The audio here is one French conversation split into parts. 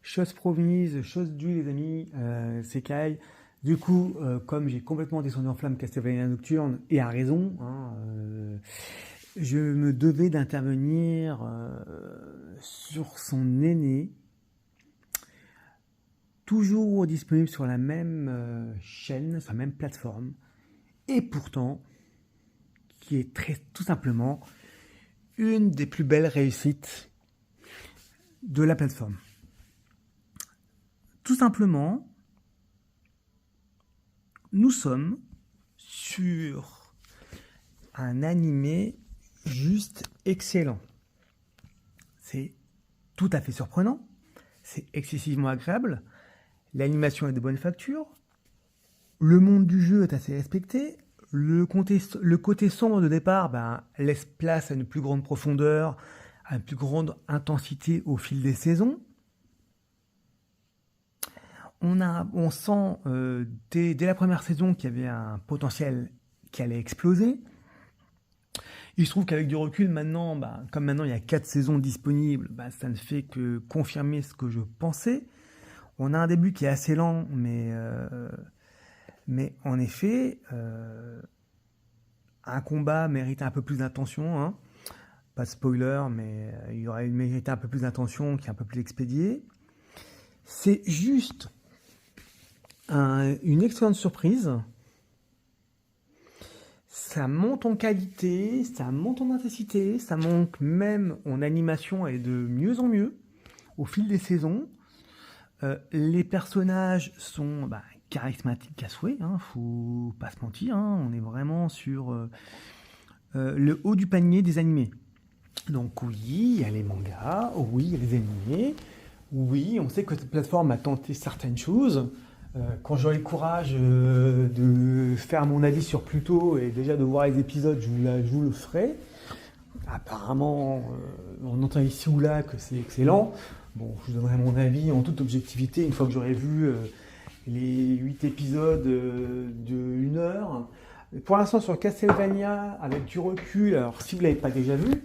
Chose promise, chose due les amis, c'est Kyle. Du coup, comme j'ai complètement descendu en flamme Castlevania Nocturne, et à raison, hein, je me devais d'intervenir sur son aîné, toujours disponible sur la même chaîne, sur la même plateforme, et pourtant, qui est tout simplement une des plus belles réussites de la plateforme. Tout simplement, nous sommes sur un animé juste excellent. C'est tout à fait surprenant, c'est excessivement agréable, l'animation est de bonne facture, le monde du jeu est assez respecté, le côté sombre de départ laisse place à une plus grande profondeur, à une plus grande intensité au fil des saisons. On sent dès la première saison qu'il y avait un potentiel qui allait exploser. Il se trouve qu'avec du recul, maintenant, comme maintenant il y a 4 saisons disponibles, ça ne fait que confirmer ce que je pensais. On a un début qui est assez lent, mais en effet, un combat mérite un peu plus d'attention. Hein. Pas de spoiler, mais il aurait mérité un peu plus d'attention, qui est un peu plus expédié. C'est juste une excellente surprise. Ça monte en qualité, ça monte en intensité, ça monte même en animation et de mieux en mieux au fil des saisons. Les personnages sont charismatiques à souhait, hein, faut pas se mentir, hein, on est vraiment sur le haut du panier des animés. Donc oui, il y a les mangas, oui, il y a les animés, oui, on sait que cette plateforme a tenté certaines choses. Quand j'aurai le courage de faire mon avis sur Pluto et déjà de voir les épisodes, je vous le ferai. Apparemment, on entend ici ou là que c'est excellent. Bon, je vous donnerai mon avis en toute objectivité une fois que j'aurai vu les 8 épisodes de 1 heure. Pour l'instant, sur Castlevania, avec du recul, alors si vous ne l'avez pas déjà vu,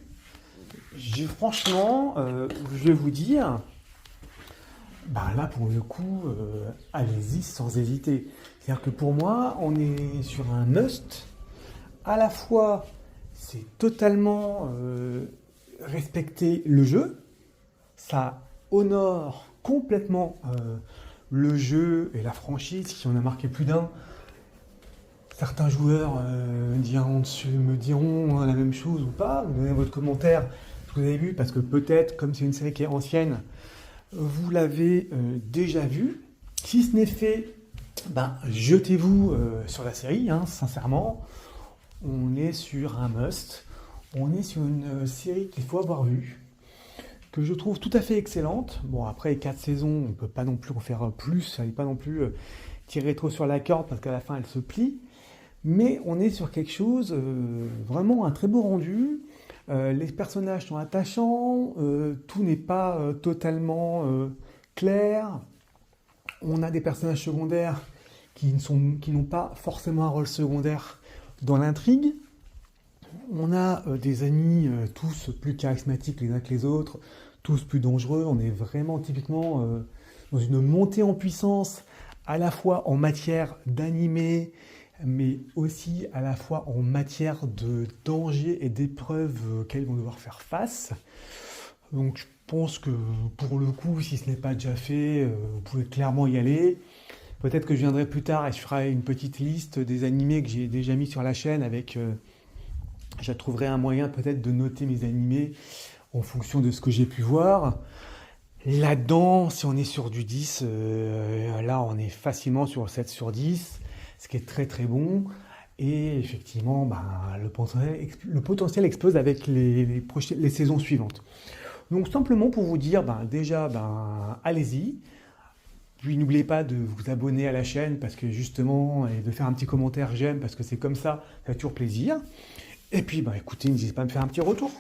franchement, je vais vous dire, là pour le coup, allez-y sans hésiter. C'est-à-dire que pour moi, on est sur un must. À la fois, c'est totalement respecter le jeu. Ça honore complètement le jeu et la franchise. Si on a marqué plus d'un, certains joueurs me diront la même chose ou pas. Vous donnez votre commentaire, ce que vous avez vu, parce que peut-être, comme c'est une série qui est ancienne, vous l'avez déjà vu. Si ce n'est fait, jetez-vous sur la série, hein, sincèrement. On est sur un must. On est sur une série qu'il faut avoir vue, que je trouve tout à fait excellente. Bon, après 4 saisons, on ne peut pas non plus en faire plus. Elle n'est pas non plus tirer trop sur la corde, parce qu'à la fin, elle se plie. Mais on est sur quelque chose, vraiment un très beau rendu. Les personnages sont attachants, tout n'est pas totalement clair. On a des personnages secondaires qui n'ont pas forcément un rôle secondaire dans l'intrigue. On a des amis tous plus charismatiques les uns que les autres, tous plus dangereux. On est vraiment typiquement dans une montée en puissance, à la fois en matière d'animé, mais aussi à la fois en matière de danger et d'épreuves auxquelles ils vont devoir faire face. Donc je pense que pour le coup, si ce n'est pas déjà fait, vous pouvez clairement y aller. Peut-être que je viendrai plus tard et je ferai une petite liste des animés que j'ai déjà mis sur la chaîne avec... je trouverai un moyen peut-être de noter mes animés en fonction de ce que j'ai pu voir. Là-dedans, si on est sur du 10, là on est facilement sur 7 sur 10, ce qui est très très bon. Et effectivement, le potentiel explose avec les saisons suivantes. Donc simplement pour vous dire, déjà, allez-y. Puis n'oubliez pas de vous abonner à la chaîne parce que justement, et de faire un petit commentaire j'aime parce que c'est comme ça, ça fait toujours plaisir. Et puis écoutez, n'hésitez pas à me faire un petit retour.